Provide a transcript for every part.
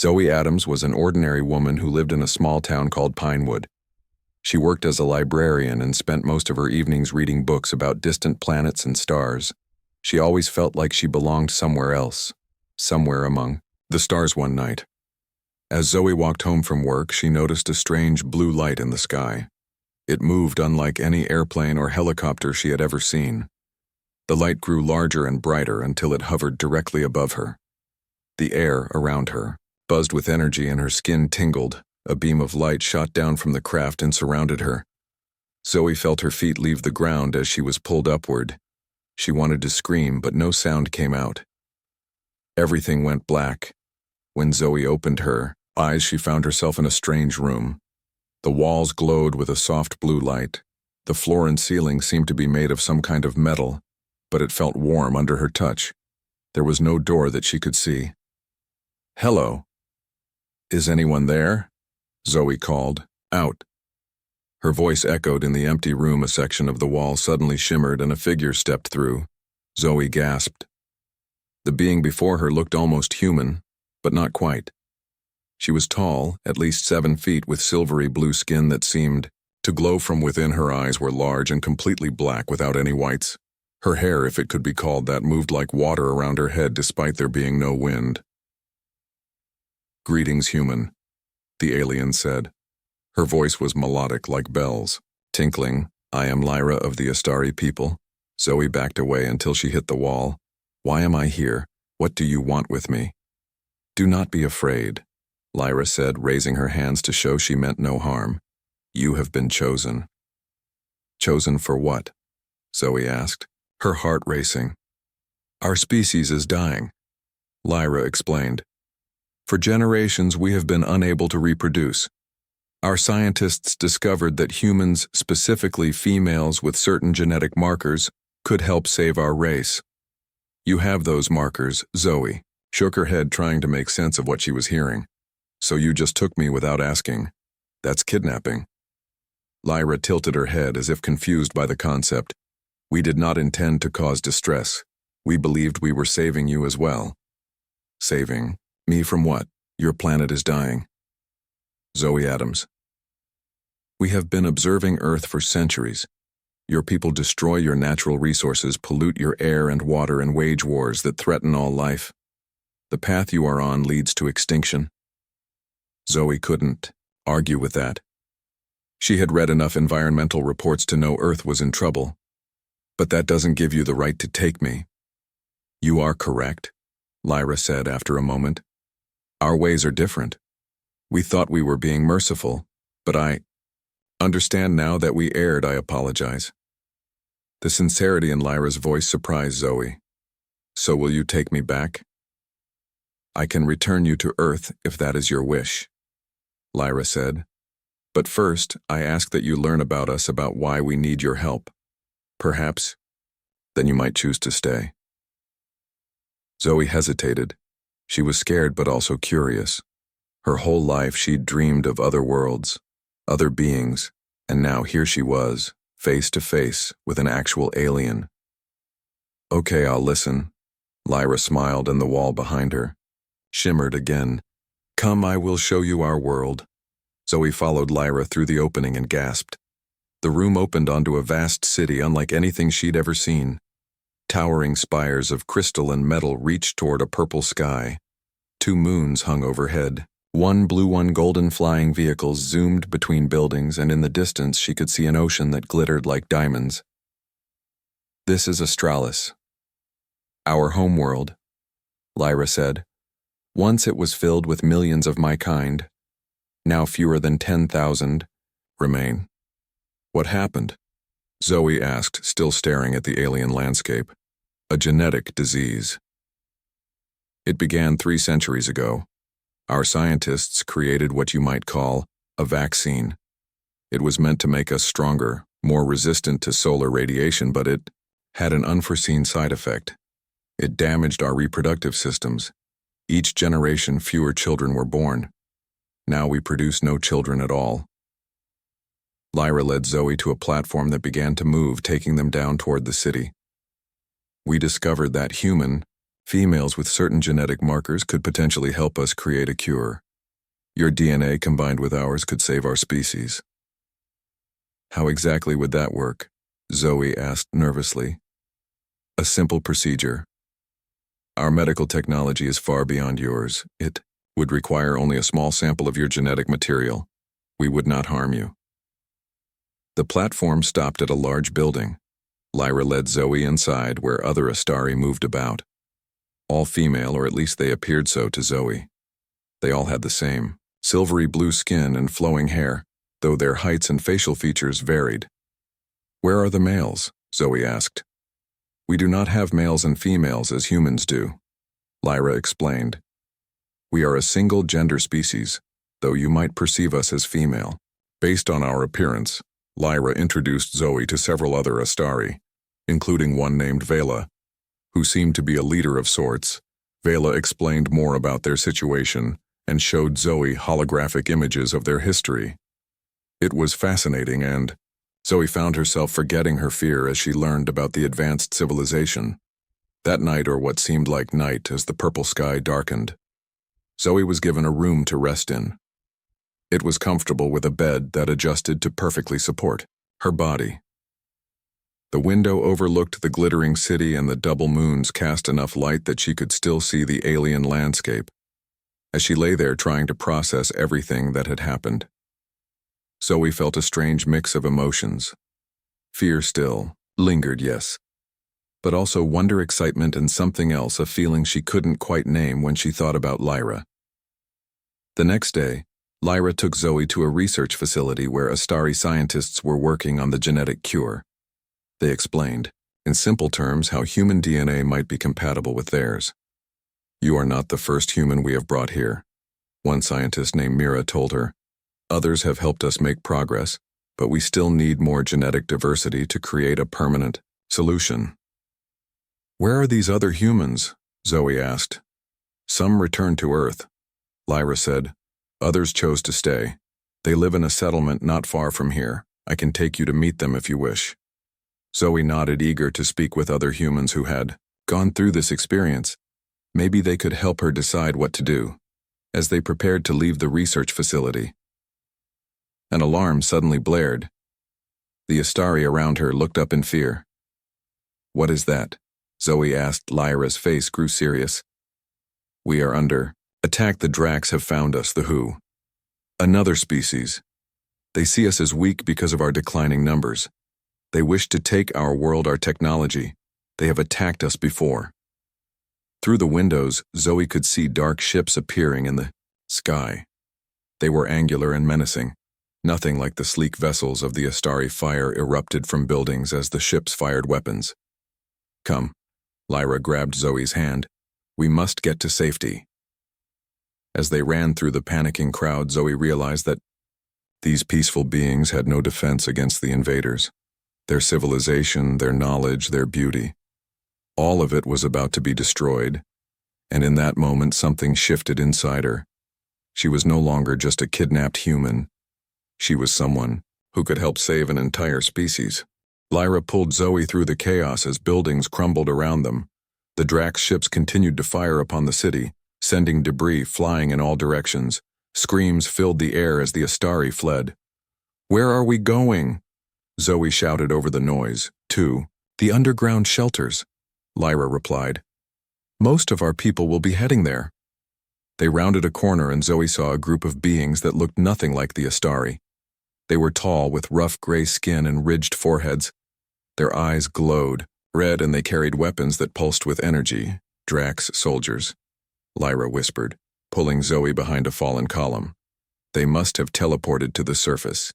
Zoe Adams was an ordinary woman who lived in a small town called Pinewood. She worked as a librarian and spent most of her evenings reading books about distant planets and stars. She always felt like she belonged somewhere else, somewhere among the stars one night. As Zoe walked home from work, she noticed a strange blue light in the sky. It moved unlike any airplane or helicopter she had ever seen. The light grew larger and brighter until it hovered directly above her. The air around her buzzed with energy and her skin tingled. A beam of light shot down from the craft and surrounded her. Zoe felt her feet leave the ground as she was pulled upward. She wanted to scream, but no sound came out. Everything went black. When Zoe opened her eyes, she found herself in a strange room. The walls glowed with a soft blue light. The floor and ceiling seemed to be made of some kind of metal, but it felt warm under her touch. There was no door that she could see. "Hello. Is anyone there?" Zoe called, out. Her voice echoed in the empty room. A section of the wall suddenly shimmered and a figure stepped through. Zoe gasped. The being before her looked almost human, but not quite. She was tall, at least 7 feet, with silvery blue skin that seemed to glow from within. Her eyes were large and completely black without any whites. Her hair, if it could be called that, moved like water around her head despite there being no wind. "Greetings, human," the alien said. Her voice was melodic like bells, tinkling. "I am Lyra of the Astari people." Zoe backed away until she hit the wall. "Why am I here? What do you want with me?" "Do not be afraid," Lyra said, raising her hands to show she meant no harm. "You have been chosen." "Chosen for what?" Zoe asked, her heart racing. "Our species is dying," Lyra explained. "For generations we have been unable to reproduce. Our scientists discovered that humans, specifically females with certain genetic markers, could help save our race. You have those markers." Zoe shook her head, trying to make sense of what she was hearing. "So you just took me without asking? That's kidnapping." Lyra tilted her head as if confused by the concept. "We did not intend to cause distress. We believed we were saving you as well." "Saving me from what? Your planet is dying." Zoe Adams. "We have been observing Earth for centuries. Your people destroy your natural resources, pollute your air and water, and wage wars that threaten all life. The path you are on leads to extinction." Zoe couldn't argue with that. She had read enough environmental reports to know Earth was in trouble. "But that doesn't give you the right to take me." "You are correct," Lyra said after a moment. "Our ways are different. We thought we were being merciful, but I understand now that we erred. I apologize." The sincerity in Lyra's voice surprised Zoe. "So will you take me back?" "I can return you to Earth if that is your wish," Lyra said. "But first, I ask that you learn about us, about why we need your help. Perhaps, then you might choose to stay." Zoe hesitated. She was scared but also curious. Her whole life she'd dreamed of other worlds, other beings, and now here she was, face to face with an actual alien. "Okay, I'll listen." Lyra smiled, and the wall behind her shimmered again. "Come, I will show you our world." Zoe followed Lyra through the opening and gasped. The room opened onto a vast city unlike anything she'd ever seen. Towering spires of crystal and metal reached toward a purple sky. 2 moons hung overhead. 1 blue, 1 golden. Flying vehicles zoomed between buildings, and in the distance she could see an ocean that glittered like diamonds. "This is Astralis, our homeworld," Lyra said. "Once it was filled with millions of my kind. Now fewer than 10,000 remain." "What happened?" Zoe asked, still staring at the alien landscape. "A genetic disease. It began 3 centuries ago. Our scientists created what you might call a vaccine. It was meant to make us stronger, more resistant to solar radiation, but it had an unforeseen side effect. It damaged our reproductive systems. Each generation, fewer children were born. Now we produce no children at all." Lyra led Zoe to a platform that began to move, taking them down toward the city. "We discovered that human, Females with certain genetic markers could potentially help us create a cure. Your DNA combined with ours could save our species." "How exactly would that work?" Zoe asked nervously. "A simple procedure. Our medical technology is far beyond yours. It would require only a small sample of your genetic material. We would not harm you." The platform stopped at a large building. Lyra led Zoe inside, where other Astari moved about. All female, or at least they appeared so to Zoe. They all had the same silvery blue skin and flowing hair, though their heights and facial features varied. "Where are the males?" Zoe asked. "We do not have males and females as humans do," Lyra explained. "We are a single-gender species, though you might perceive us as female." Based on our appearance, Lyra introduced Zoe to several other Astari, including one named Vela, who seemed to be a leader of sorts. Vela explained more about their situation and showed Zoe holographic images of their history. It was fascinating, and Zoe found herself forgetting her fear as she learned about the advanced civilization. That night, or what seemed like night as the purple sky darkened, Zoe was given a room to rest in. It was comfortable with a bed that adjusted to perfectly support her body. The window overlooked the glittering city, and the double moons cast enough light that she could still see the alien landscape. As she lay there trying to process everything that had happened, Zoe felt a strange mix of emotions. Fear still lingered, yes, but also wonder, excitement, and something else, a feeling she couldn't quite name when she thought about Lyra. The next day, Lyra took Zoe to a research facility where Astari scientists were working on the genetic cure. They explained, in simple terms, how human DNA might be compatible with theirs. "You are not the first human we have brought here," one scientist named Mira told her. "Others have helped us make progress, but we still need more genetic diversity to create a permanent solution." "Where are these other humans?" Zoe asked. "Some returned to Earth," Lyra said. "Others chose to stay. They live in a settlement not far from here. I can take you to meet them if you wish." Zoe nodded, eager to speak with other humans who had gone through this experience. Maybe they could help her decide what to do. As they prepared to leave the research facility, an alarm suddenly blared. The Astari around her looked up in fear. "What is that?" Zoe asked. Lyra's face grew serious. "We are under attack. The Dracs have found us, the Who. Another species. They see us as weak because of our declining numbers. They wish to take our world, our technology. They have attacked us before." Through the windows, Zoe could see dark ships appearing in the sky. They were angular and menacing. Nothing like the sleek vessels of the Astari. Fire erupted from buildings as the ships fired weapons. "Come." Lyra grabbed Zoe's hand. "We must get to safety." As they ran through the panicking crowd, Zoe realized that these peaceful beings had no defense against the invaders. Their civilization, their knowledge, their beauty, all of it was about to be destroyed. And in that moment, something shifted inside her. She was no longer just a kidnapped human. She was someone who could help save an entire species. Lyra pulled Zoe through the chaos as buildings crumbled around them. The Drax ships continued to fire upon the city, sending debris flying in all directions. Screams filled the air as the Astari fled. "Where are we going?" Zoe shouted over the noise. "To the underground shelters," Lyra replied. "Most of our people will be heading there." They rounded a corner and Zoe saw a group of beings that looked nothing like the Astari. They were tall, with rough gray skin and ridged foreheads. Their eyes glowed red, and they carried weapons that pulsed with energy. "Drax soldiers," Lyra whispered, pulling Zoe behind a fallen column. "They must have teleported to the surface."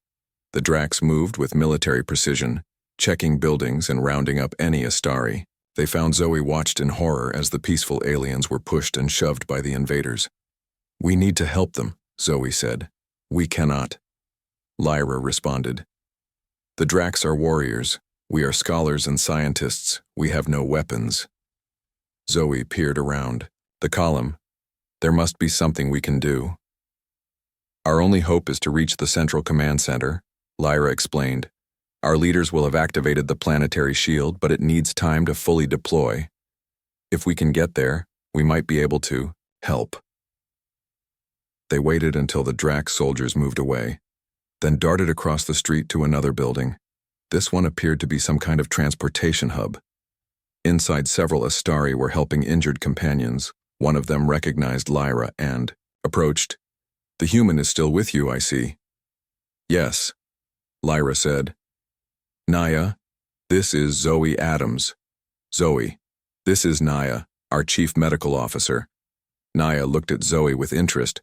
The Drax moved with military precision, checking buildings and rounding up any Astari. They found Zoe watched in horror as the peaceful aliens were pushed and shoved by the invaders. "We need to help them," Zoe said. "We cannot," Lyra responded. "The Drax are warriors. We are scholars and scientists. We have no weapons." Zoe peered around. The column. "There must be something we can do." "Our only hope is to reach the central command center," Lyra explained. "Our leaders will have activated the planetary shield, but it needs time to fully deploy." If we can get there, we might be able to help. They waited until the Drax soldiers moved away, then darted across the street to another building. This one appeared to be some kind of transportation hub. Inside, several Astari were helping injured companions. One of them recognized Lyra and approached. "The human is still with you, I see." "Yes," Lyra said. "Naya, this is Zoe Adams." "Zoe, this is Naya, our chief medical officer." Naya looked at Zoe with interest.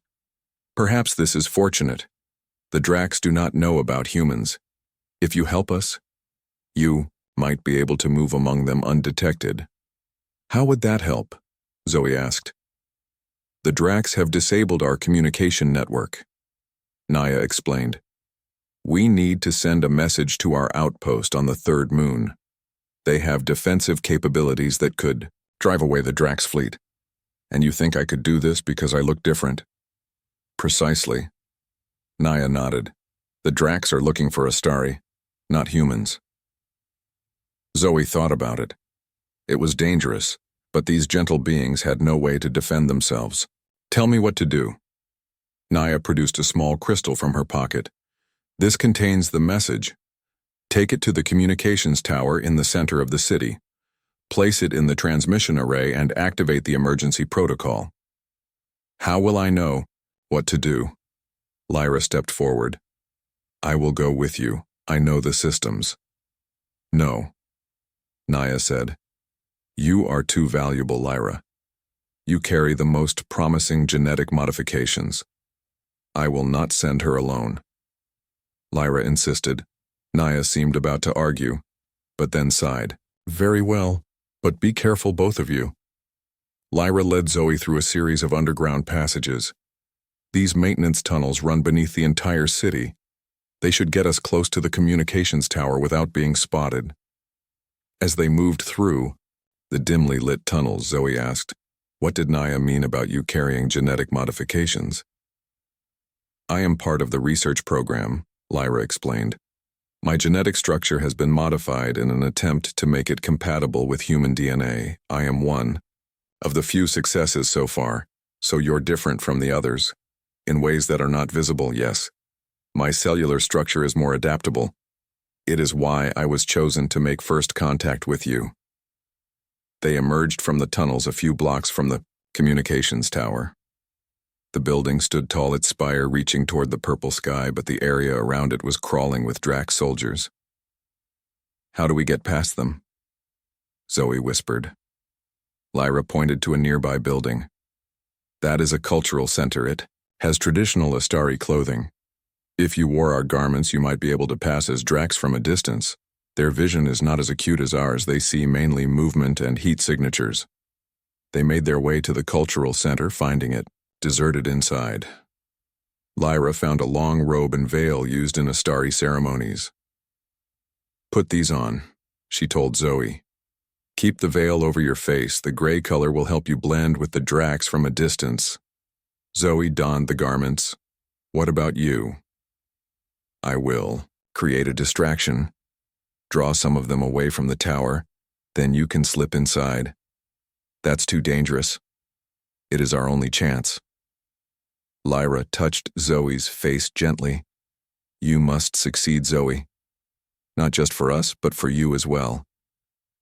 "Perhaps this is fortunate. The Drax do not know about humans. If you help us, you might be able to move among them undetected." "How would that help?" Zoe asked. "The Drax have disabled our communication network," Naya explained. "We need to send a message to our outpost on the third moon. They have defensive capabilities that could drive away the Drax fleet. And you think I could do this because I look different?" "Precisely." Naya nodded. "The Drax are looking for Astari, not humans." Zoe thought about it. It was dangerous, but these gentle beings had no way to defend themselves. "Tell me what to do." Naya produced a small crystal from her pocket. "This contains the message. Take it to the communications tower in the center of the city. Place it in the transmission array and activate the emergency protocol." "How will I know what to do?" Lyra stepped forward. "I will go with you. I know the systems." "No," Naya said. "You are too valuable, Lyra. You carry the most promising genetic modifications. I will not send her alone." Lyra insisted. Naya seemed about to argue, but then sighed. "Very well, but be careful, both of you." Lyra led Zoe through a series of underground passages. These maintenance tunnels run beneath the entire city. They should get us close to the communications tower without being spotted. As they moved through the dimly lit tunnels, Zoe asked, "What did Naya mean about you carrying genetic modifications?" "I am part of the research program," Lyra explained. "My genetic structure has been modified in an attempt to make it compatible with human DNA. I am one of the few successes so far, so you're different from the others. In ways that are not visible, yes. My cellular structure is more adaptable. It is why I was chosen to make first contact with you." They emerged from the tunnels a few blocks from the communications tower. The building stood tall, its spire reaching toward the purple sky, but the area around it was crawling with Drax soldiers. "How do we get past them?" Zoe whispered. Lyra pointed to a nearby building. "That is a cultural center. It has traditional Astari clothing. If you wore our garments, you might be able to pass as Drax from a distance. Their vision is not as acute as ours. They see mainly movement and heat signatures." They made their way to the cultural center, finding it deserted inside. Lyra found a long robe and veil used in Astari ceremonies. "Put these on," she told Zoe. "Keep the veil over your face. The gray color will help you blend with the Drax from a distance." Zoe donned the garments. "What about you?" "I will create a distraction. Draw some of them away from the tower, then you can slip inside. That's too dangerous. It is our only chance." Lyra touched Zoe's face gently. "You must succeed, Zoe. Not just for us, but for you as well.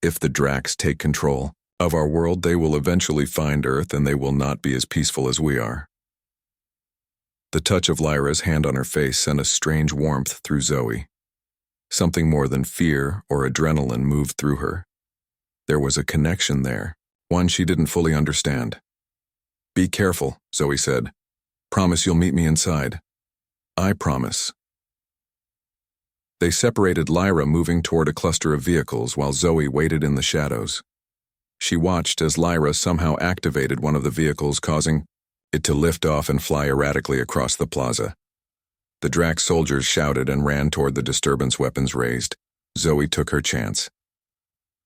If the Drax take control of our world, they will eventually find Earth, and they will not be as peaceful as we are." The touch of Lyra's hand on her face sent a strange warmth through Zoe. Something more than fear or adrenaline moved through her. There was a connection there, one she didn't fully understand. "Be careful," Zoe said. "Promise you'll meet me inside." "I promise." They separated, Lyra moving toward a cluster of vehicles while Zoe waited in the shadows. She watched as Lyra somehow activated one of the vehicles, causing it to lift off and fly erratically across the plaza. The Drax soldiers shouted and ran toward the disturbance, weapons raised. Zoe took her chance.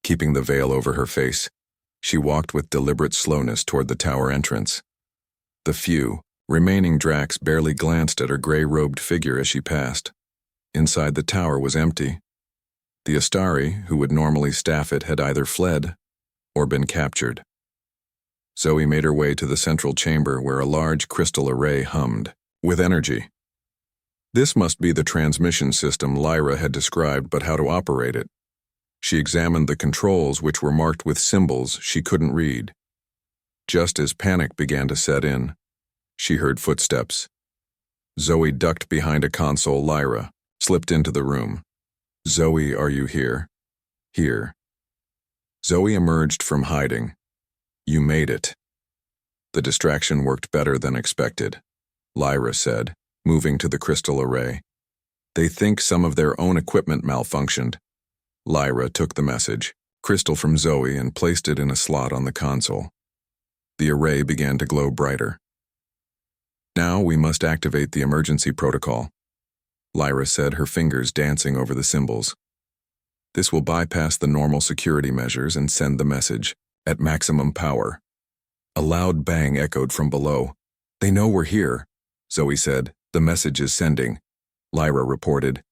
Keeping the veil over her face, she walked with deliberate slowness toward the tower entrance. The few remaining Drax barely glanced at her gray-robed figure as she passed. Inside, the tower was empty. The Astari, who would normally staff it, had either fled or been captured. Zoe made her way to the central chamber where a large crystal array hummed with energy. This must be the transmission system Lyra had described, but how to operate it? She examined the controls, which were marked with symbols she couldn't read. Just as panic began to set in, she heard footsteps. Zoe ducked behind a console. Lyra slipped into the room. "Zoe, are you here?" "Here." Zoe emerged from hiding. "You made it." The distraction worked better than expected, Lyra said, moving to the crystal array. "They think some of their own equipment malfunctioned." Lyra took the message, crystal from Zoe, and placed it in a slot on the console. The array began to glow brighter. "Now we must activate the emergency protocol," Lyra said, her fingers dancing over the symbols. "This will bypass the normal security measures and send the message at maximum power." A loud bang echoed from below. "They know we're here," Zoe said. "The message is sending," Lyra reported.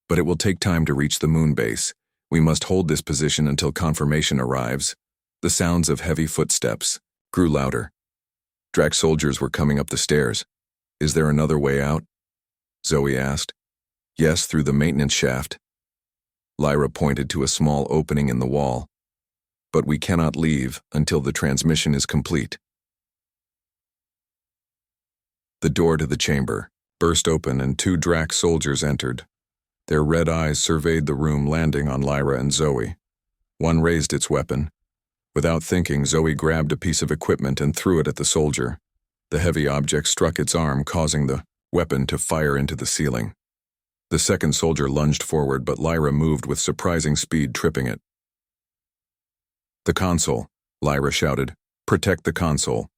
"But it will take time to reach the moon base. We must hold this position until confirmation arrives." The sounds of heavy footsteps grew louder. Drac soldiers were coming up the stairs. "Is there another way out?" Zoe asked. "Yes, through the maintenance shaft." Lyra pointed to a small opening in the wall. "But we cannot leave until the transmission is complete." The door to the chamber burst open and 2 Drac soldiers entered. Their red eyes surveyed the room, landing on Lyra and Zoe. One raised its weapon. Without thinking, Zoe grabbed a piece of equipment and threw it at the soldier. The heavy object struck its arm, causing the weapon to fire into the ceiling. The second soldier lunged forward, but Lyra moved with surprising speed, tripping it. "The console," Lyra shouted. "Protect the console."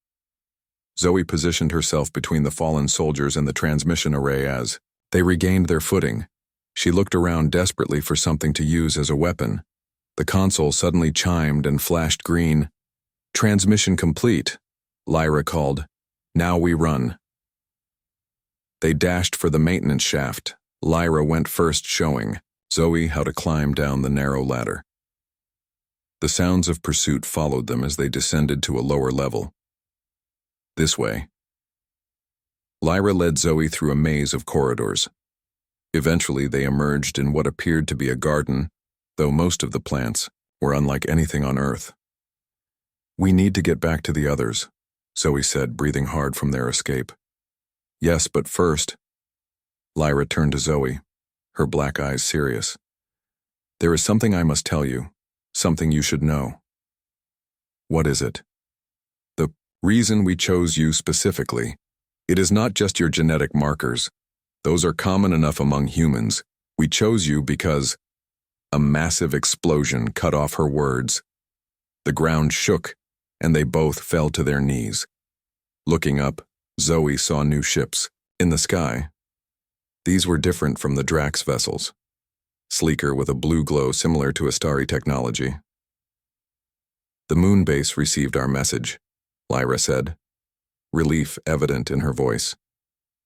Zoe positioned herself between the fallen soldiers and the transmission array as they regained their footing. She looked around desperately for something to use as a weapon. The console suddenly chimed and flashed green. "Transmission complete," Lyra called. "Now we run." They dashed for the maintenance shaft. Lyra went first, showing Zoe how to climb down the narrow ladder. The sounds of pursuit followed them as they descended to a lower level. "This way." Lyra led Zoe through a maze of corridors. Eventually, they emerged in what appeared to be a garden, though most of the plants were unlike anything on Earth. "We need to get back to the others," Zoe said, breathing hard from their escape. "Yes, but first," Lyra turned to Zoe, her black eyes serious. "There is something I must tell you, something you should know." "What is it?" "The reason we chose you specifically. It is not just your genetic markers. Those are common enough among humans. We chose you because—" A massive explosion cut off her words. The ground shook, and they both fell to their knees. Looking up, Zoe saw new ships in the sky. These were different from the Drax vessels, sleeker with a blue glow similar to Astari technology. "The moon base received our message," Lyra said, relief evident in her voice.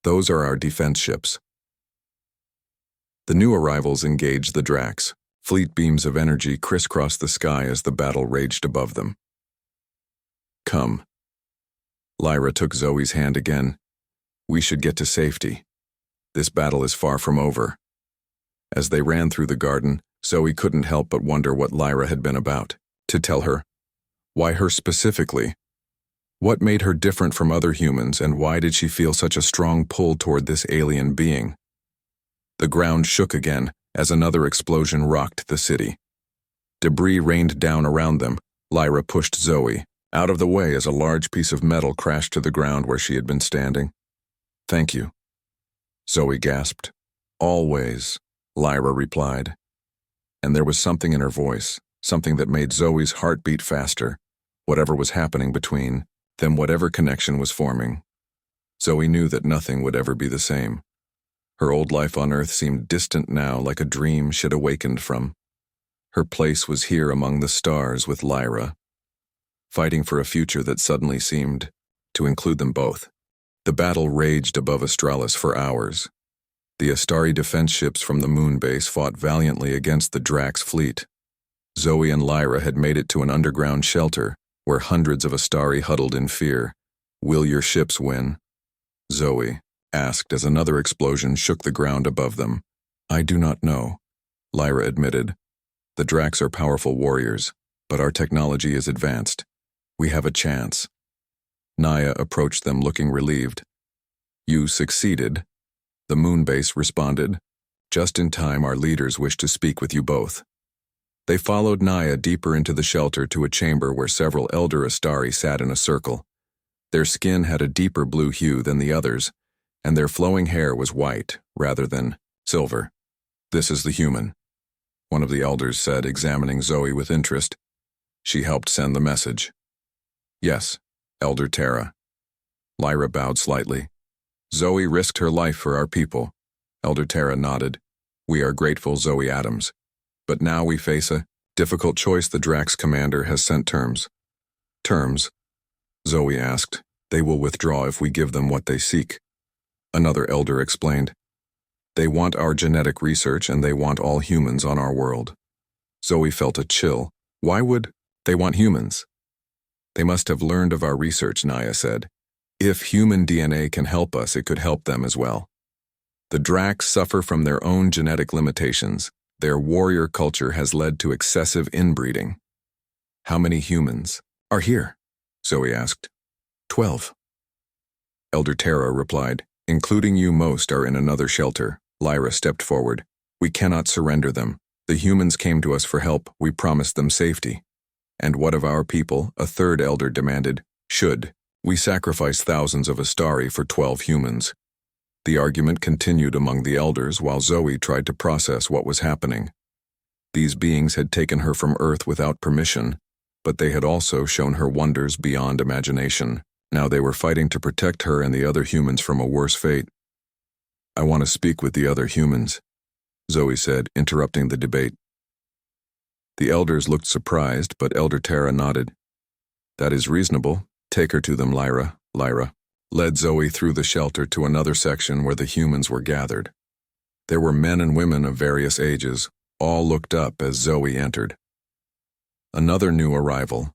"Those are our defense ships." The new arrivals engaged the Drax. Fleet beams of energy crisscrossed the sky as the battle raged above them. "Come." Lyra took Zoe's hand again. "We should get to safety. This battle is far from over." As they ran through the garden, Zoe couldn't help but wonder what Lyra had been about. To tell her? Why her specifically? What made her different from other humans, and why did she feel such a strong pull toward this alien being? The ground shook again as another explosion rocked the city. Debris rained down around them. Lyra pushed Zoe out of the way as a large piece of metal crashed to the ground where she had been standing. "Thank you," Zoe gasped. "Always," Lyra replied. And there was something in her voice, something that made Zoe's heart beat faster, whatever was happening between them, whatever connection was forming. Zoe knew that nothing would ever be the same. Her old life on Earth seemed distant now, like a dream she'd awakened from. Her place was here among the stars with Lyra, fighting for a future that suddenly seemed to include them both. The battle raged above Astralis for hours. The Astari defense ships from the moon base fought valiantly against the Drax fleet. Zoe and Lyra had made it to an underground shelter where hundreds of Astari huddled in fear. Will your ships win? Zoe asked as another explosion shook the ground above them. I do not know, Lyra admitted. The Dracs are powerful warriors, but our technology is advanced. We have a chance. Naya approached them looking relieved. You succeeded, the Moonbase responded. Just in time, our leaders wish to speak with you both. They followed Naya deeper into the shelter to a chamber where several elder Astari sat in a circle. Their skin had a deeper blue hue than the others, and their flowing hair was white rather than silver. This is the human, one of the elders said, examining Zoe with interest. She helped send the message. Yes, Elder Terra. Lyra bowed slightly. Zoe risked her life for our people. Elder Terra nodded. We are grateful, Zoe Adams. But now we face a difficult choice. The Drax commander has sent terms. Terms? Zoe asked. They will withdraw if we give them what they seek. Another elder explained. They want our genetic research and they want all humans on our world. Zoe felt a chill. Why would they want humans? They must have learned of our research, Naya said. If human DNA can help us, it could help them as well. The Drax suffer from their own genetic limitations. Their warrior culture has led to excessive inbreeding. How many humans are here? Zoe asked. 12. Elder Terra replied. Including you, most are in another shelter. Lyra stepped forward. We cannot surrender them. The humans came to us for help. We promised them safety. And what of our people? A third elder demanded. Should we sacrifice thousands of Astari for 12 humans? The argument continued among the elders while Zoe tried to process what was happening. These beings had taken her from Earth without permission, but they had also shown her wonders beyond imagination. Now they were fighting to protect her and the other humans from a worse fate. I want to speak with the other humans, Zoe said, interrupting the debate. The elders looked surprised, but Elder Terra nodded. That is reasonable. Take her to them, Lyra. Lyra led Zoe through the shelter to another section where the humans were gathered. There were men and women of various ages. All looked up as Zoe entered. Another new arrival.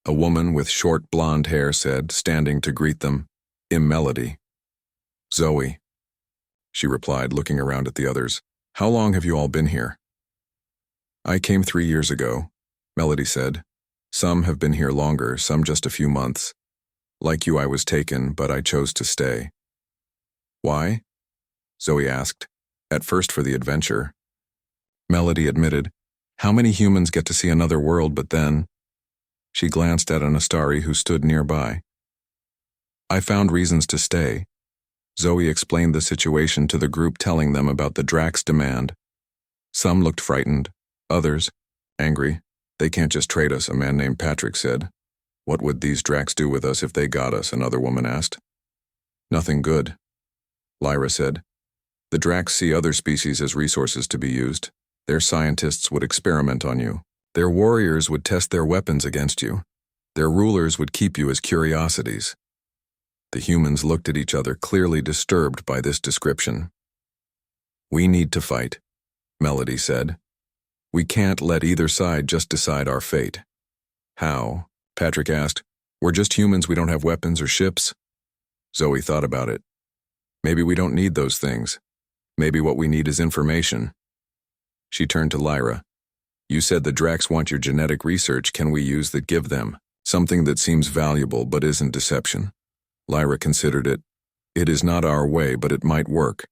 A woman with short blonde hair said, standing to greet them, Melody. Zoe, she replied, looking around at the others. How long have you all been here? I came 3 years ago, Melody said. Some have been here longer, some just a few months. Like you, I was taken, but I chose to stay. Why? Zoe asked. At first for the adventure. Melody admitted. How many humans get to see another world, but then... She glanced at an Astari who stood nearby. I found reasons to stay. Zoe explained the situation to the group, telling them about the Drax demand. Some looked frightened, others angry. They can't just trade us, a man named Patrick said. What would these Drax do with us if they got us? Another woman asked. Nothing good, Lyra said. The Drax see other species as resources to be used. Their scientists would experiment on you. Their warriors would test their weapons against you. Their rulers would keep you as curiosities. The humans looked at each other, clearly disturbed by this description. We need to fight, Melody said. We can't let either side just decide our fate. How? Patrick asked. We're just humans, we don't have weapons or ships. Zoe thought about it. Maybe we don't need those things. Maybe what we need is information. She turned to Lyra. You said the Drax want your genetic research. Can we use that? Give them something that seems valuable but isn't deception. Lyra considered it. It is not our way, but it might work.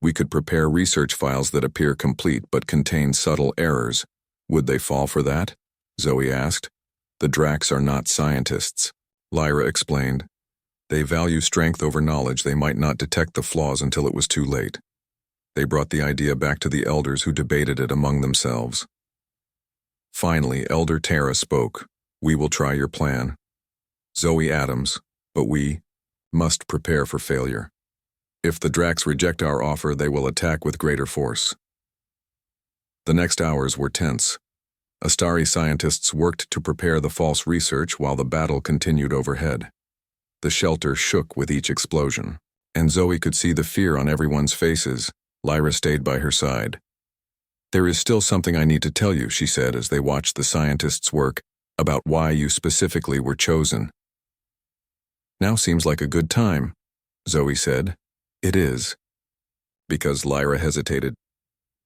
We could prepare research files that appear complete but contain subtle errors. Would they fall for that? Zoe asked. The Drax are not scientists, Lyra explained. They value strength over knowledge. They might not detect the flaws until it was too late. They brought the idea back to the elders, who debated it among themselves. Finally, Elder Terra spoke. We will try your plan. Zoe Adams, but we must prepare for failure. If the Drax reject our offer, they will attack with greater force. The next hours were tense. Astari scientists worked to prepare the false research while the battle continued overhead. The shelter shook with each explosion, and Zoe could see the fear on everyone's faces. Lyra stayed by her side. There is still something I need to tell you, she said as they watched the scientists work. about why you specifically were chosen. Now seems like a good time, Zoe said. It is. Because Lyra hesitated.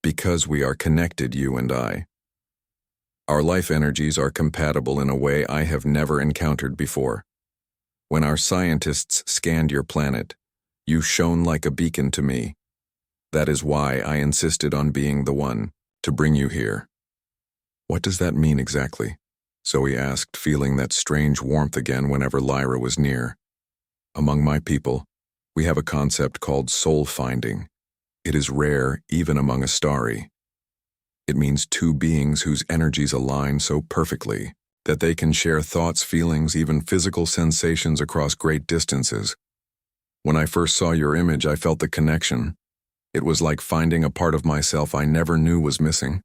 Because we are connected, you and I. Our life energies are compatible in a way I have never encountered before. When our scientists scanned your planet, you shone like a beacon to me. That is why I insisted on being the one to bring you here. What does that mean exactly? Zoe asked, feeling that strange warmth again whenever Lyra was near. Among my people, we have a concept called soul finding. It is rare even among Astari. It means two beings whose energies align so perfectly that they can share thoughts, feelings, even physical sensations across great distances. When I first saw your image, I felt the connection. It was like finding a part of myself I never knew was missing.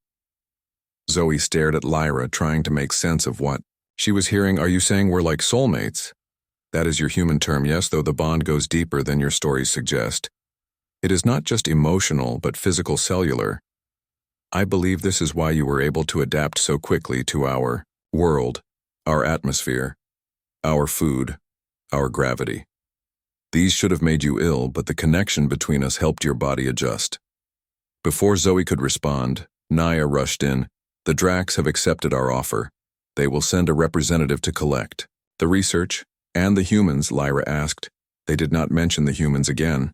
Zoe stared at Lyra, trying to make sense of what she was hearing. Are you saying we're like soulmates? That is your human term, yes, though the bond goes deeper than your stories suggest. It is not just emotional, but physical, cellular. I believe this is why you were able to adapt so quickly to our world, our atmosphere, our food, our gravity. These should have made you ill, but the connection between us helped your body adjust. Before Zoe could respond, Naya rushed in. The Dracs have accepted our offer. They will send a representative to collect the research and the humans, Lyra asked. They did not mention the humans again.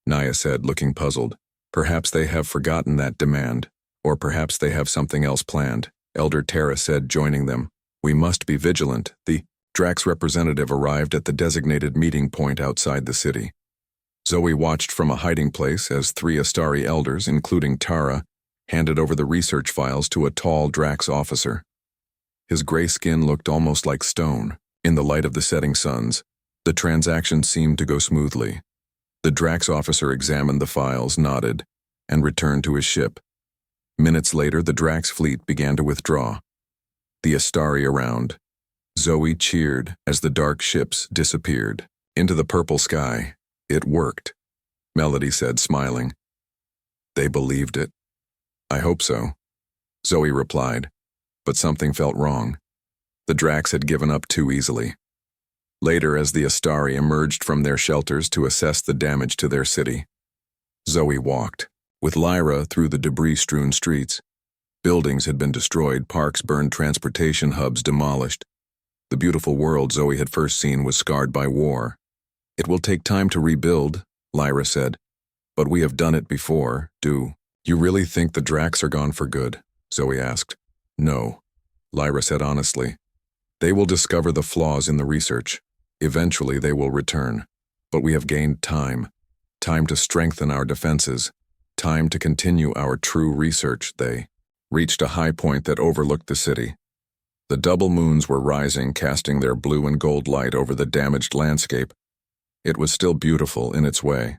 Naya said, looking puzzled. Perhaps they have forgotten that demand, or perhaps they have something else planned. Elder Terra said, joining them. We must be vigilant. The Drax representative arrived at the designated meeting point outside the city. Zoe watched from a hiding place as 3 Astari elders, including Tara, handed over the research files to a tall Drax officer. His gray skin looked almost like stone. In the light of the setting suns, the transaction seemed to go smoothly. The Drax officer examined the files, nodded, and returned to his ship. Minutes later, the Drax fleet began to withdraw. The Astari around. Zoe cheered as the dark ships disappeared into the purple sky. It worked, Melody said, smiling. They believed it. I hope so, Zoe replied, but something felt wrong. The Drax had given up too easily. Later, as the Astari emerged from their shelters to assess the damage to their city, Zoe walked, with Lyra, through the debris-strewn streets. Buildings had been destroyed, parks burned, transportation hubs demolished. The beautiful world Zoe had first seen was scarred by war. It will take time to rebuild, Lyra said, but we have done it before. Do you really think the Drax are gone for good? Zoe asked. No, Lyra said honestly. They will discover the flaws in the research. Eventually they will return. But we have gained time. Time to strengthen our defenses. Time to continue our true research. They reached a high point that overlooked the city. The double moons were rising, casting their blue and gold light over the damaged landscape. It was still beautiful in its way.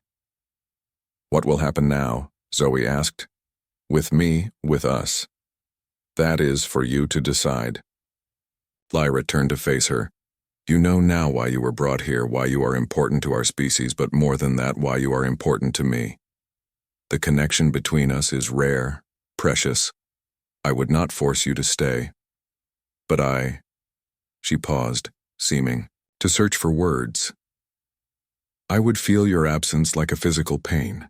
What will happen now? Zoe asked. With me, with us. That is for you to decide. Lyra turned to face her. You know now why you were brought here, why you are important to our species, but more than that, why you are important to me. The connection between us is rare, precious. I would not force you to stay. But She paused, seeming to search for words. I would feel your absence like a physical pain.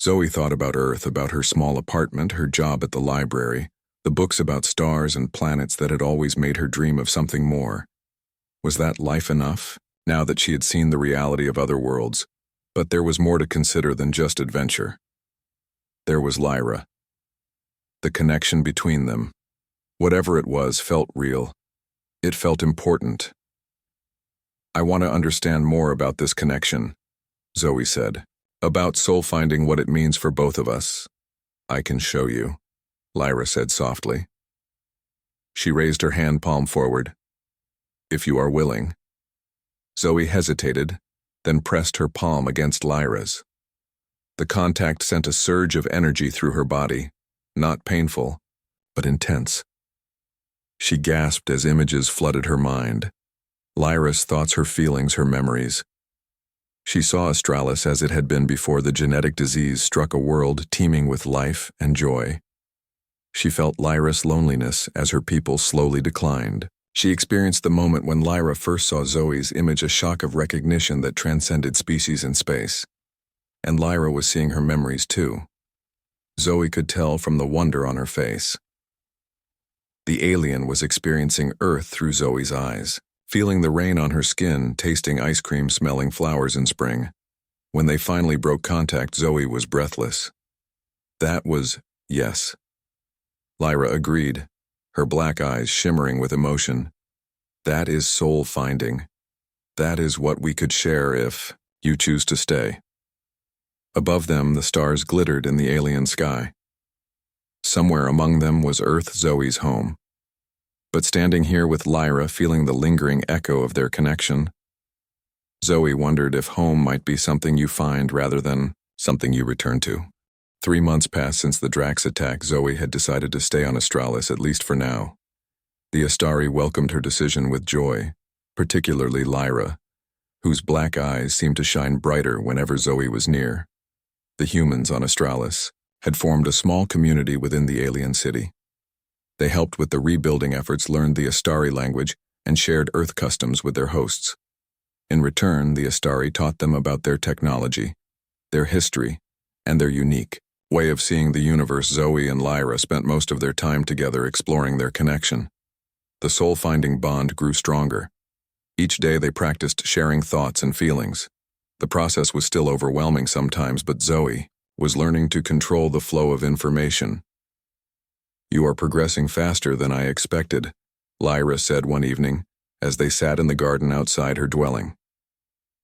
Zoe thought about Earth, about her small apartment, her job at the library, the books about stars and planets that had always made her dream of something more. Was that life enough, now that she had seen the reality of other worlds? But there was more to consider than just adventure. There was Lyra. The connection between them, whatever it was, felt real. It felt important. I want to understand more about this connection, Zoe said. About soul finding, what it means for both of us. I can show you, Lyra said softly. She raised her hand palm forward. If you are willing. Zoe hesitated, then pressed her palm against Lyra's. The contact sent a surge of energy through her body, not painful, but intense. She gasped as images flooded her mind. Lyra's thoughts, her feelings, her memories. She saw Australis as it had been before the genetic disease struck a world teeming with life and joy. She felt Lyra's loneliness as her people slowly declined. She experienced the moment when Lyra first saw Zoe's image, a shock of recognition that transcended species and space. And Lyra was seeing her memories too. Zoe could tell from the wonder on her face. The alien was experiencing Earth through Zoe's eyes, feeling the rain on her skin, tasting ice cream, smelling flowers in spring. When they finally broke contact, Zoe was breathless. That was yes. Lyra agreed, her black eyes shimmering with emotion. That is soul-finding. That is what we could share if you choose to stay. Above them, the stars glittered in the alien sky. Somewhere among them was Earth, Zoe's home. But standing here with Lyra, feeling the lingering echo of their connection, Zoe wondered if home might be something you find rather than something you return to. 3 months passed since the Drax attack. Zoe had decided to stay on Australis, at least for now. The Astari welcomed her decision with joy, particularly Lyra, whose black eyes seemed to shine brighter whenever Zoe was near. The humans on Australis had formed a small community within the alien city. They helped with the rebuilding efforts, learned the Astari language, and shared Earth customs with their hosts. In return, the Astari taught them about their technology, their history, and their unique way of seeing the universe. Zoe and Lyra spent most of their time together exploring their connection. The soul-finding bond grew stronger. Each day they practiced sharing thoughts and feelings. The process was still overwhelming sometimes, but Zoe was learning to control the flow of information. "You are progressing faster than I expected," Lyra said one evening, as they sat in the garden outside her dwelling.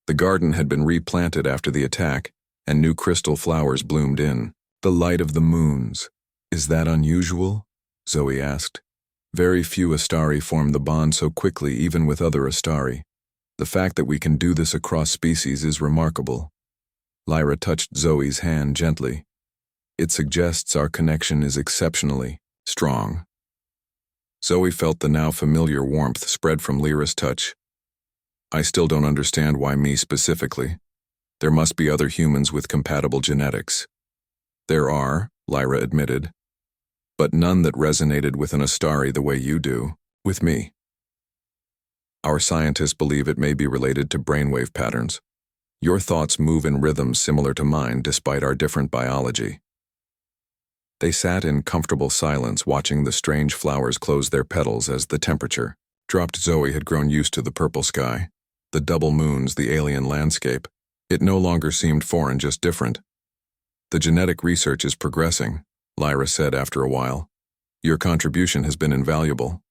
The garden had been replanted after the attack, and new crystal flowers bloomed in the light of the moons. "Is that unusual?" Zoe asked. "Very few Astari form the bond so quickly, even with other Astari. The fact that we can do this across species is remarkable." Lyra touched Zoe's hand gently. "It suggests our connection is exceptionally strong." Zoe felt the now familiar warmth spread from Lyra's touch. "I still don't understand why me specifically. There must be other humans with compatible genetics." "There are," Lyra admitted, "but none that resonated with an Astari the way you do, with me. Our scientists believe it may be related to brainwave patterns. Your thoughts move in rhythms similar to mine despite our different biology." They sat in comfortable silence, watching the strange flowers close their petals as the temperature dropped. Zoe had grown used to the purple sky, the double moons, the alien landscape. It no longer seemed foreign, just different. "The genetic research is progressing," Lyra said after a while. "Your contribution has been invaluable."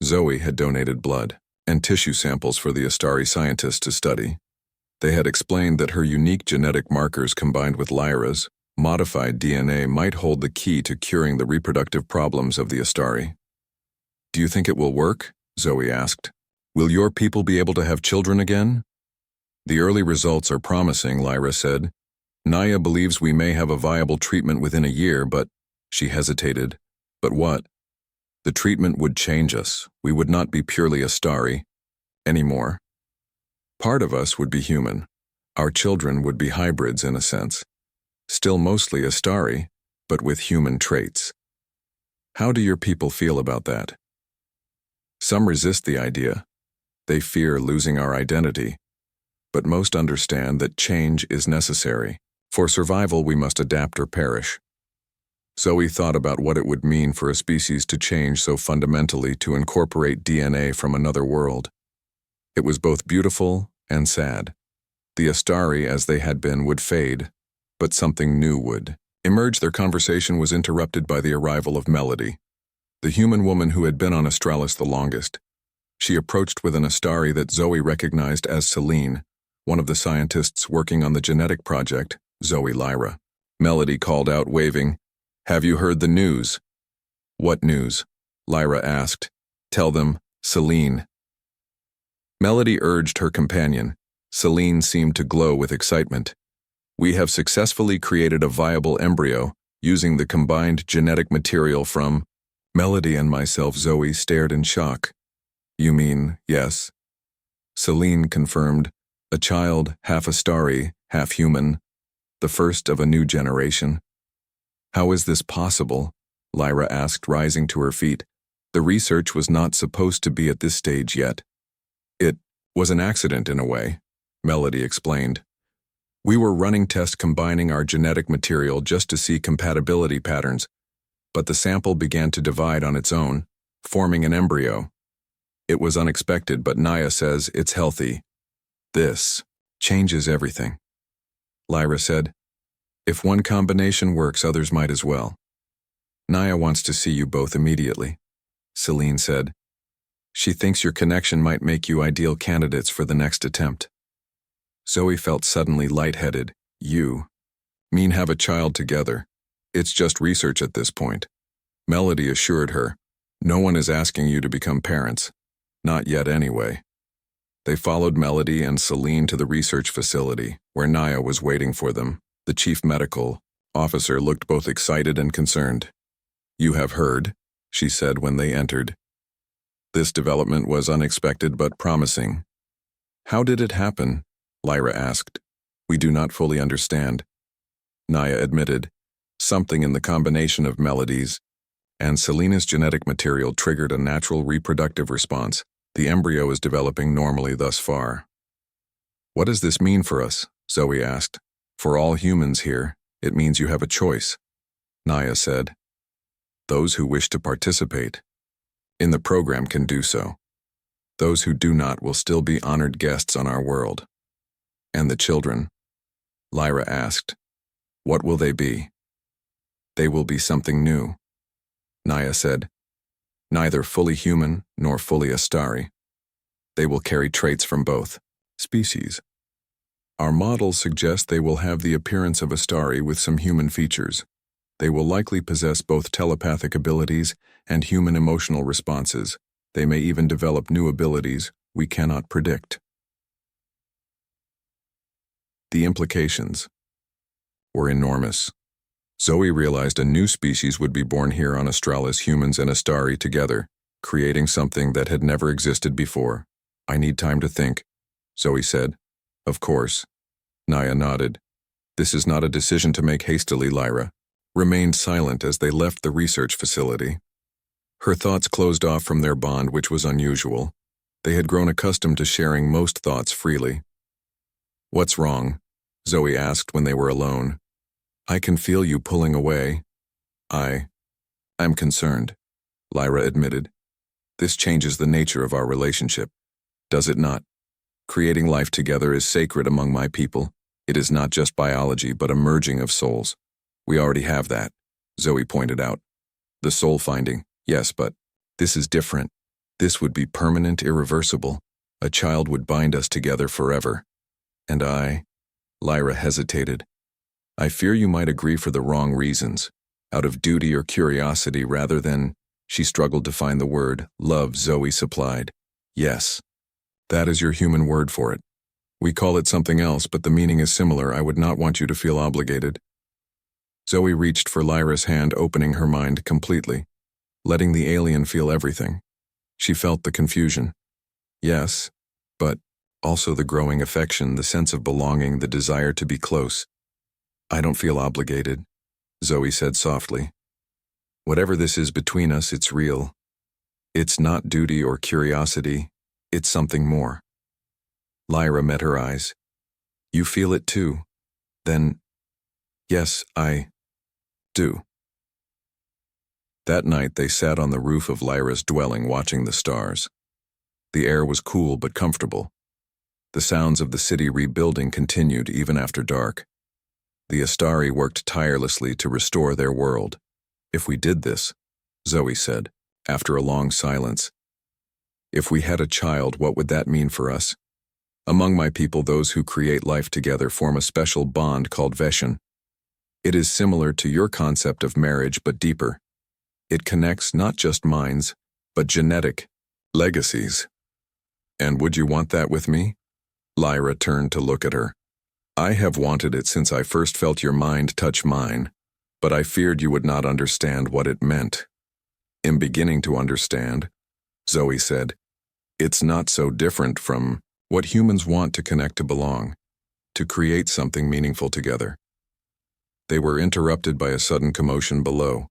Zoe had donated blood and tissue samples for the Astari scientists to study. They had explained that her unique genetic markers combined with Lyra's modified DNA might hold the key to curing the reproductive problems of the Astari. "Do you think it will work?" Zoe asked. "Will your people be able to have children again?" "The early results are promising," Lyra said. "Naya believes we may have a viable treatment within a year, but..." She hesitated. "But what?" "The treatment would change us. We would not be purely Astari anymore. Part of us would be human. Our children would be hybrids in a sense. Still mostly Astari, but with human traits. How do your people feel about that?" "Some resist the idea. They fear losing our identity. But most understand that change is necessary. For survival, we must adapt or perish." Zoe thought about what it would mean for a species to change so fundamentally, to incorporate DNA from another world. It was both beautiful and sad. The Astari, as they had been, would fade, but something new would emerge. Their conversation was interrupted by the arrival of Melody, the human woman who had been on Australis the longest. She approached with an Astari that Zoe recognized as Celine, one of the scientists working on the genetic project. "Zoe, Lyra." Melody called out, waving. "Have you heard the news?" "What news?" Lyra asked. "Tell them, Celine." Melody urged her companion. Celine seemed to glow with excitement. "We have successfully created a viable embryo using the combined genetic material from..." Melody and myself, Zoe, stared in shock. "You mean, yes?" Celine confirmed. "A child, half Astari, half human. The first of a new generation." "How is this possible?" Lyra asked, rising to her feet. The research was not supposed to be at this stage yet. It was an accident in a way, Melody explained. We were running tests combining our genetic material just to see compatibility patterns, but the sample began to divide on its own, forming an embryo. It was unexpected, but Naya says it's healthy. This changes everything. Lyra said, if one combination works, others might as well. Naya wants to see you both immediately, Celine said. She thinks your connection might make you ideal candidates for the next attempt. Zoe felt suddenly lightheaded. You mean have a child together? It's just research at this point. Melody assured her, no one is asking you to become parents. Not yet anyway. They followed Melody and Celine to the research facility, where Naya was waiting for them. The chief medical officer looked both excited and concerned. You have heard, she said when they entered. This development was unexpected but promising. How did it happen? Lyra asked. We do not fully understand. Naya admitted. Something in the combination of Melody's and Selena's genetic material triggered a natural reproductive response. The embryo is developing normally thus far. What does this mean for us? Zoe asked. For all humans here, it means you have a choice, Naya said. Those who wish to participate in the program can do so. Those who do not will still be honored guests on our world. And the children? Lyra asked. What will they be? They will be something new, Naya said. Neither fully human nor fully Astari. They will carry traits from both species. Our models suggest they will have the appearance of Astari with some human features. They will likely possess both telepathic abilities and human emotional responses. They may even develop new abilities we cannot predict. The implications were enormous. Zoe realized a new species would be born here on Astralis, humans and Astari together, creating something that had never existed before. I need time to think, Zoe said. Of course. Naya nodded. This is not a decision to make hastily, Lyra. Remained silent as they left the research facility. Her thoughts closed off from their bond, which was unusual. They had grown accustomed to sharing most thoughts freely. What's wrong? Zoe asked when they were alone. I can feel you pulling away. I'm concerned, Lyra admitted. This changes the nature of our relationship, does it not? Creating life together is sacred among my people. It is not just biology, but a merging of souls. We already have that, Zoe pointed out. The soul finding, yes, but this is different. This would be permanent, irreversible. A child would bind us together forever. And Lyra hesitated. I fear you might agree for the wrong reasons, out of duty or curiosity rather than, she struggled to find the word, love, Zoe supplied. Yes. That is your human word for it. We call it something else, but the meaning is similar. I would not want you to feel obligated. Zoe reached for Lyra's hand, opening her mind completely, letting the alien feel everything. She felt the confusion. Yes, but also the growing affection, the sense of belonging, the desire to be close. I don't feel obligated, Zoe said softly. Whatever this is between us, it's real. It's not duty or curiosity. It's something more. Lyra met her eyes. You feel it too? Then, yes, I do. That night they sat on the roof of Lyra's dwelling watching the stars. The air was cool but comfortable. The sounds of the city rebuilding continued even after dark. The Astari worked tirelessly to restore their world. If we did this, Zoe said, after a long silence, if we had a child, what would that mean for us? Among my people, those who create life together form a special bond called Veshan. It is similar to your concept of marriage, but deeper. It connects not just minds, but genetic legacies. And would you want that with me? Lyra turned to look at her. I have wanted it since I first felt your mind touch mine, but I feared you would not understand what it meant. I'm beginning to understand, Zoe said. It's not so different from what humans want to connect, to belong, to create something meaningful together. They were interrupted by a sudden commotion below.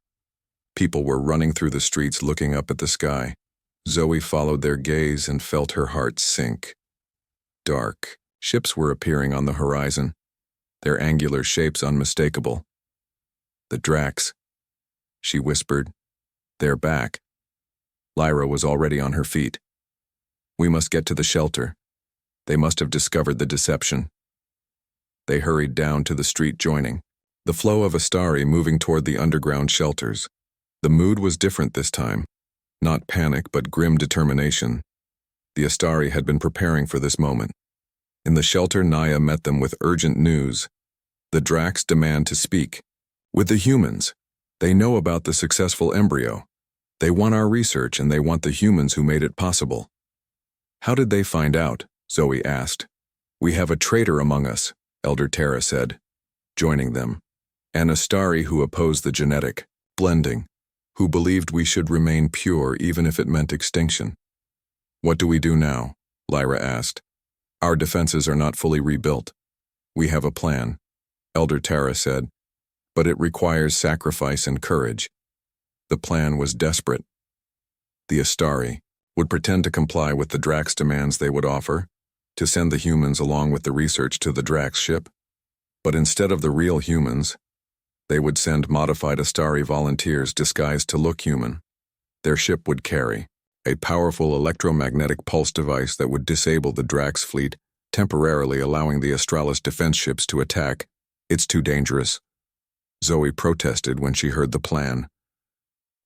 People were running through the streets looking up at the sky. Zoe followed their gaze and felt her heart sink. Dark. Ships were appearing on the horizon, their angular shapes unmistakable. The Dracs, she whispered. They're back. Lyra was already on her feet. We must get to the shelter. They must have discovered the deception. They hurried down to the street, joining the flow of Astari moving toward the underground shelters. The mood was different this time. Not panic, but grim determination. The Astari had been preparing for this moment. In the shelter, Naya met them with urgent news. The Dracs demand to speak. With the humans. They know about the successful embryo. They want our research, and they want the humans who made it possible. How did they find out? Zoe asked. We have a traitor among us, Elder Terra said, joining them. An Astari who opposed the genetic blending, who believed we should remain pure even if it meant extinction. What do we do now? Lyra asked. Our defenses are not fully rebuilt. We have a plan, Elder Terra said, but it requires sacrifice and courage. The plan was desperate. The Astari would pretend to comply with the Dracs' demands they would offer, to send the humans along with the research to the Dracs' ship. But instead of the real humans, they would send modified Astari volunteers disguised to look human. Their ship would carry a powerful electromagnetic pulse device that would disable the Dracs' fleet, temporarily allowing the Astralis defense ships to attack. It's too dangerous. Zoe protested when she heard the plan.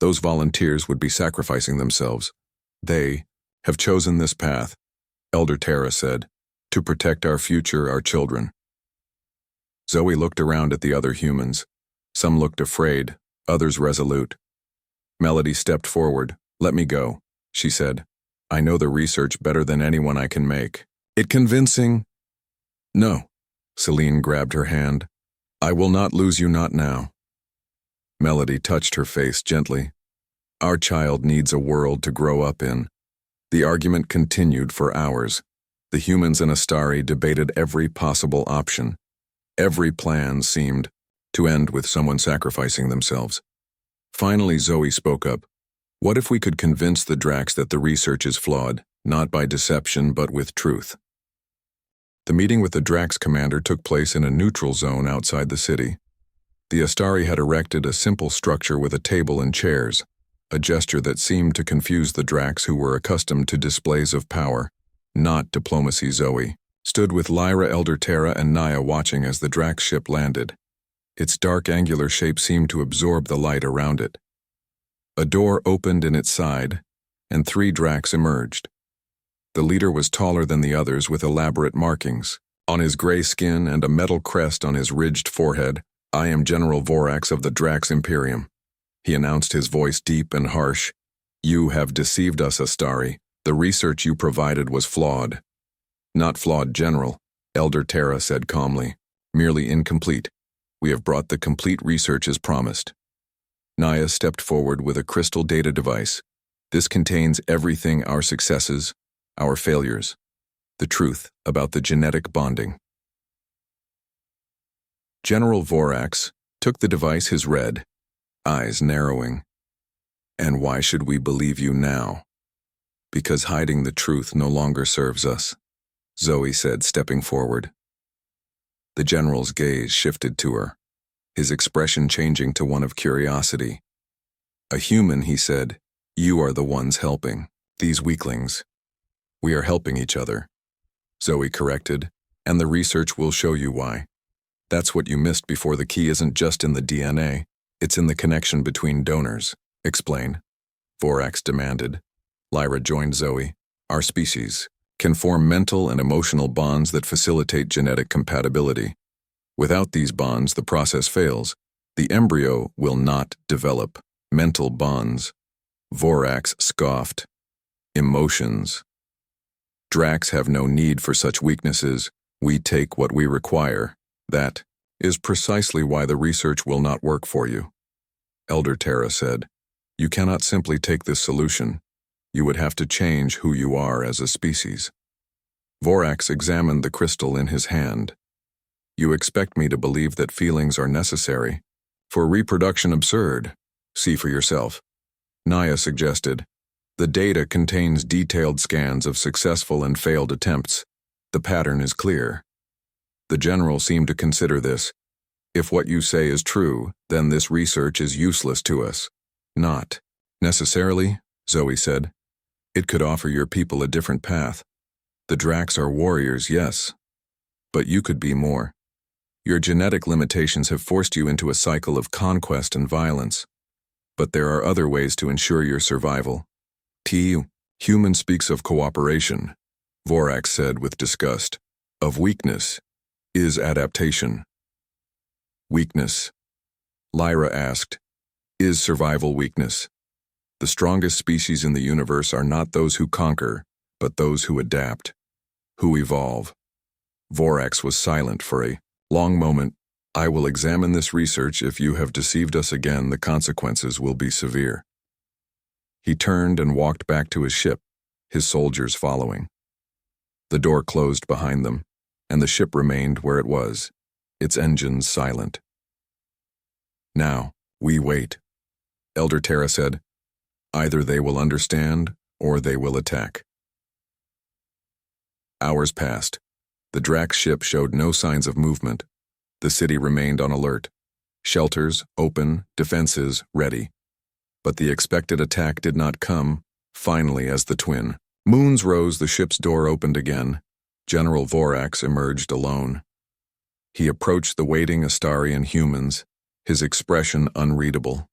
Those volunteers would be sacrificing themselves. They have chosen this path, Elder Terra said, to protect our future, our children. Zoe looked around at the other humans. Some looked afraid, others resolute. Melody stepped forward. Let me go, she said. I know the research better than anyone I can make. It convincing? No. Celine grabbed her hand. I will not lose you, not now. Melody touched her face gently. Our child needs a world to grow up in. The argument continued for hours. The humans and Astari debated every possible option. Every plan seemed to end with someone sacrificing themselves. Finally, Zoe spoke up. What if we could convince the Dracs that the research is flawed, not by deception but with truth? The meeting with the Dracs commander took place in a neutral zone outside the city. The Astari had erected a simple structure with a table and chairs, a gesture that seemed to confuse the Dracs who were accustomed to displays of power, not diplomacy. Zoe stood with Lyra, Elder Terra, and Naya watching as the Drac ship landed. Its dark angular shape seemed to absorb the light around it. A door opened in its side, and 3 Dracs emerged. The leader was taller than the others with elaborate markings on his gray skin and a metal crest on his ridged forehead. I am General Vorax of the Dracs Imperium. He announced, his voice deep and harsh. You have deceived us, Astari. The research you provided was flawed. Not flawed, General, Elder Terra said calmly. Merely incomplete. We have brought the complete research as promised. Naya stepped forward with a crystal data device. This contains everything, our successes, our failures, the truth about the genetic bonding. General Vorax took the device, his red eyes narrowing. And why should we believe you now? Because hiding the truth no longer serves us, Zoe said, stepping forward. The general's gaze shifted to her, his expression changing to one of curiosity. A human, he said, you are the ones helping these weaklings. We are helping each other, Zoe corrected, and the research will show you why. That's what you missed before. The key isn't just in the DNA, it's in the connection between donors. Explain, Vorax demanded. Lyra joined Zoe. Our species can form mental and emotional bonds that facilitate genetic compatibility. Without these bonds, the process fails. The embryo will not develop. Mental bonds. Vorax scoffed. Emotions. Dracs have no need for such weaknesses. We take what we require. That is precisely why the research will not work for you. Elder Terra said, you cannot simply take this solution. You would have to change who you are as a species. Vorax examined the crystal in his hand. You expect me to believe that feelings are necessary? For reproduction, absurd. See for yourself. Naya suggested. The data contains detailed scans of successful and failed attempts. The pattern is clear. The general seemed to consider this. If what you say is true, then this research is useless to us. Not necessarily, Zoe said. It could offer your people a different path. The Dracs are warriors, yes. But you could be more. Your genetic limitations have forced you into a cycle of conquest and violence. But there are other ways to ensure your survival. Human speaks of cooperation, Vorax said with disgust. Of weakness is adaptation. Weakness? Lyra asked. Is survival weakness? The strongest species in the universe are not those who conquer, but those who adapt, who evolve. Vorax was silent for a long moment. I will examine this research. If you have deceived us again, the consequences will be severe. He turned and walked back to his ship, his soldiers following. The door closed behind them, and the ship remained where it was, its engines silent. Now, we wait, Elder Terra said. Either they will understand, or they will attack. Hours passed. The Drax ship showed no signs of movement. The city remained on alert. Shelters, open, defenses, ready. But the expected attack did not come. Finally, as the twin moons rose, the ship's door opened again. General Vorax emerged alone. He approached the waiting Astarian humans, his expression unreadable.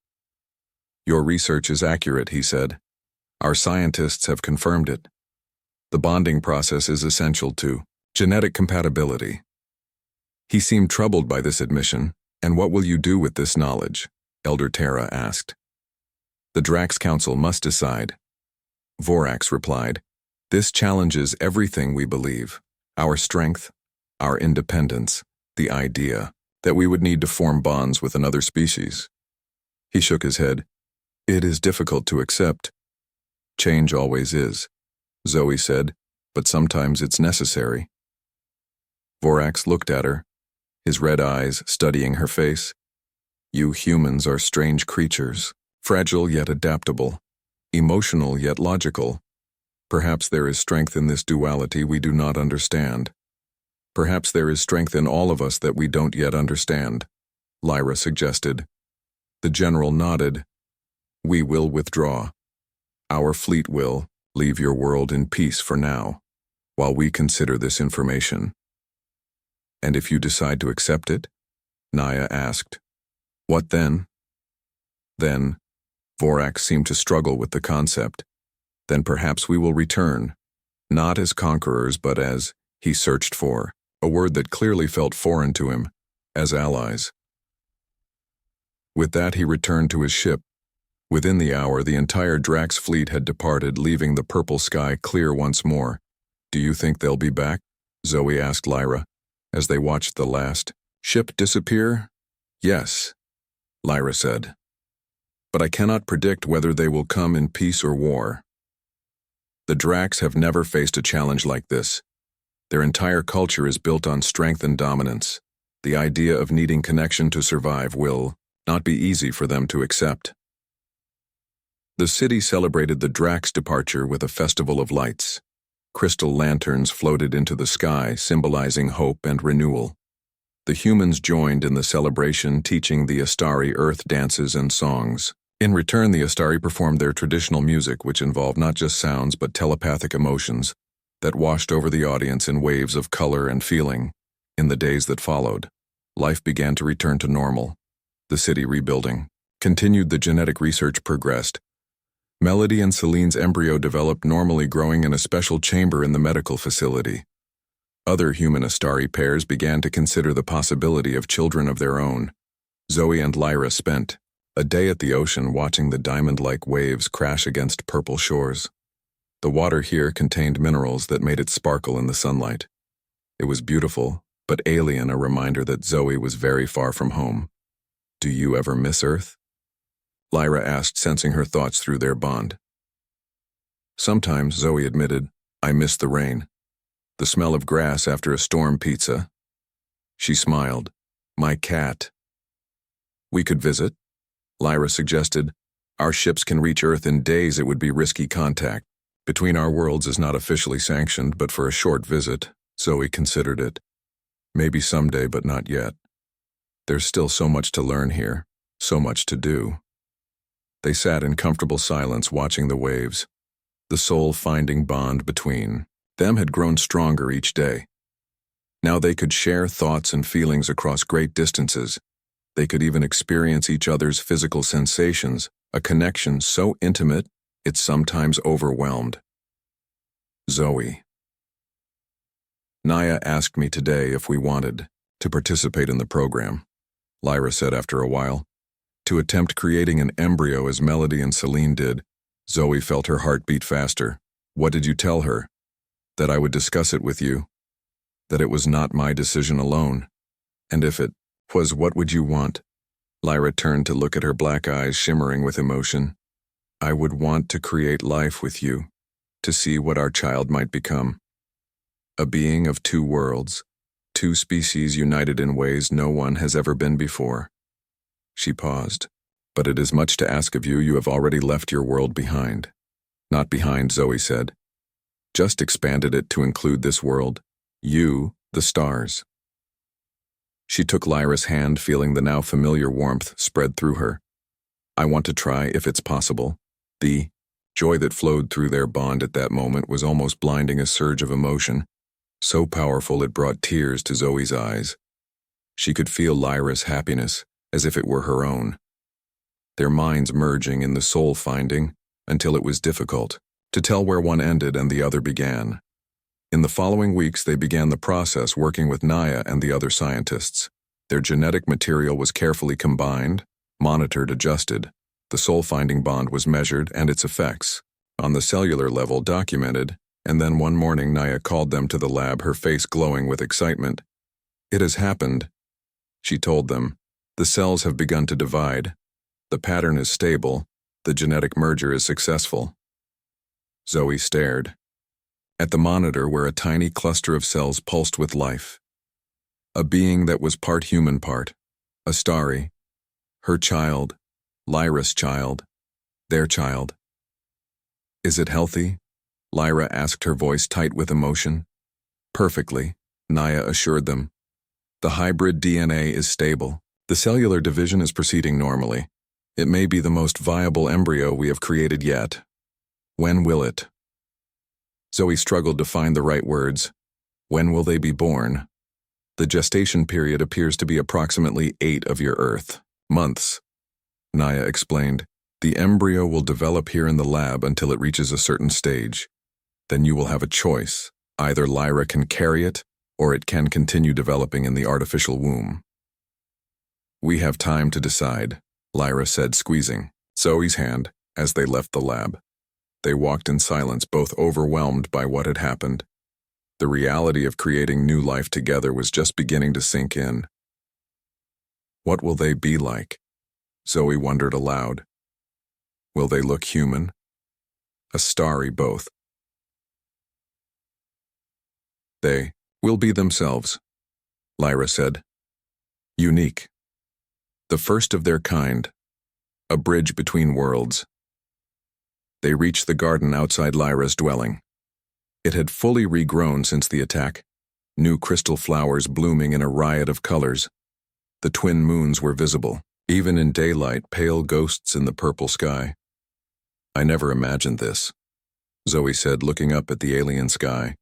Your research is accurate, he said. Our scientists have confirmed it. The bonding process is essential to genetic compatibility. He seemed troubled by this admission. And what will you do with this knowledge? Elder Terra asked. The Drax Council must decide. Vorax replied. This challenges everything we believe. Our strength, our independence, the idea that we would need to form bonds with another species. He shook his head. It is difficult to accept. Change always is, Zoe said, but sometimes it's necessary. Vorax looked at her, his red eyes studying her face. You humans are strange creatures, fragile yet adaptable, emotional yet logical. Perhaps there is strength in this duality we do not understand. Perhaps there is strength in all of us that we don't yet understand, Lyra suggested. The general nodded. We will withdraw. Our fleet will leave your world in peace for now, while we consider this information. And if you decide to accept it? Naya asked. What then? Then, Vorax seemed to struggle with the concept. Then perhaps we will return, not as conquerors but as, he searched for, a word that clearly felt foreign to him, as allies. With that he returned to his ship. Within the hour the entire Drax fleet had departed, leaving the purple sky clear once more. Do you think they'll be back? Zoe asked Lyra, as they watched the last ship disappear. Yes, Lyra said. But I cannot predict whether they will come in peace or war. The Drax have never faced a challenge like this. Their entire culture is built on strength and dominance. The idea of needing connection to survive will not be easy for them to accept. The city celebrated the Drax departure with a festival of lights. Crystal lanterns floated into the sky, symbolizing hope and renewal. The humans joined in the celebration, teaching the Astari earth dances and songs. In return, the Astari performed their traditional music, which involved not just sounds but telepathic emotions that washed over the audience in waves of color and feeling. In the days that followed, life began to return to normal. The city rebuilding continued. The genetic research progressed. Melody and Celine's embryo developed normally, growing in a special chamber in the medical facility. Other human Astari pairs began to consider the possibility of children of their own. Zoe and Lyra spent a day at the ocean watching the diamond-like waves crash against purple shores. The water here contained minerals that made it sparkle in the sunlight. It was beautiful, but alien, a reminder that Zoe was very far from home. Do you ever miss Earth? Lyra asked, sensing her thoughts through their bond. Sometimes, Zoe admitted, I miss the rain. The smell of grass after a storm pizza. She smiled. My cat. We could visit? Lyra suggested. Our ships can reach Earth in days. It would be risky contact. Between our worlds is not officially sanctioned, but for a short visit, Zoe considered it. Maybe someday, but not yet. There's still so much to learn here, so much to do. They sat in comfortable silence watching the waves. The soul-finding bond between them had grown stronger each day. Now they could share thoughts and feelings across great distances. They could even experience each other's physical sensations, a connection so intimate it sometimes overwhelmed. Zoe. Naya asked me today if we wanted to participate in the program, Lyra said after a while. To attempt creating an embryo as Melody and Celine did. Zoe felt her heart beat faster. What did you tell her? That I would discuss it with you. That it was not my decision alone. And if it was, what would you want? Lyra turned to look at her black eyes shimmering with emotion. I would want to create life with you, to see what our child might become. A being of two worlds, two species united in ways no one has ever been before. She paused. But it is much to ask of you. You have already left your world behind. Not behind, Zoe said. Just expanded it to include this world. You, the stars. She took Lyra's hand, feeling the now familiar warmth spread through her. I want to try, if it's possible. The joy that flowed through their bond at that moment was almost blinding, a surge of emotion, so powerful it brought tears to Zoe's eyes. She could feel Lyra's happiness, as if it were her own. Their minds merging in the soul-finding, until it was difficult to tell where one ended and the other began. In the following weeks, they began the process working with Naya and the other scientists. Their genetic material was carefully combined, monitored, adjusted. The soul-finding bond was measured and its effects, on the cellular level, documented, and then one morning Naya called them to the lab, her face glowing with excitement. It has happened, she told them. The cells have begun to divide. The pattern is stable. The genetic merger is successful. Zoe stared at the monitor where a tiny cluster of cells pulsed with life. A being that was part human, part Astari. Her child, Lyra's child, their child. Is it healthy? Lyra asked, her voice tight with emotion. Perfectly, Naya assured them. The hybrid DNA is stable. The cellular division is proceeding normally. It may be the most viable embryo we have created yet. When will it? Zoe struggled to find the right words. When will they be born? The gestation period appears to be approximately 8 of your Earth months. Naya explained. The embryo will develop here in the lab until it reaches a certain stage. Then you will have a choice. Either Lyra can carry it, or it can continue developing in the artificial womb. We have time to decide, Lyra said, squeezing Zoe's hand as they left the lab. They walked in silence, both overwhelmed by what had happened. The reality of creating new life together was just beginning to sink in. What will they be like? Zoe wondered aloud. Will they look human? Astari both. They will be themselves, Lyra said. Unique. The first of their kind. A bridge between worlds. They reached the garden outside Lyra's dwelling. It had fully regrown since the attack, new crystal flowers blooming in a riot of colors. The twin moons were visible, even in daylight, pale ghosts in the purple sky. I never imagined this, Zoe said, looking up at the alien sky.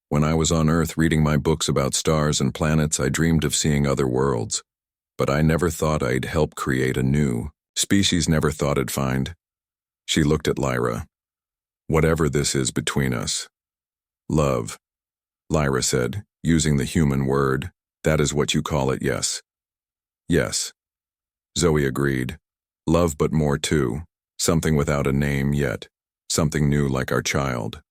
When I was on Earth reading my books about stars and planets, I dreamed of seeing other worlds. But I never thought I'd help create a new species, never thought I'd find. She looked at Lyra. Whatever this is between us. Love, Lyra said, using the human word. That is what you call it, yes. Yes, Zoe agreed. Love, but more too. Something without a name yet. Something new like our child.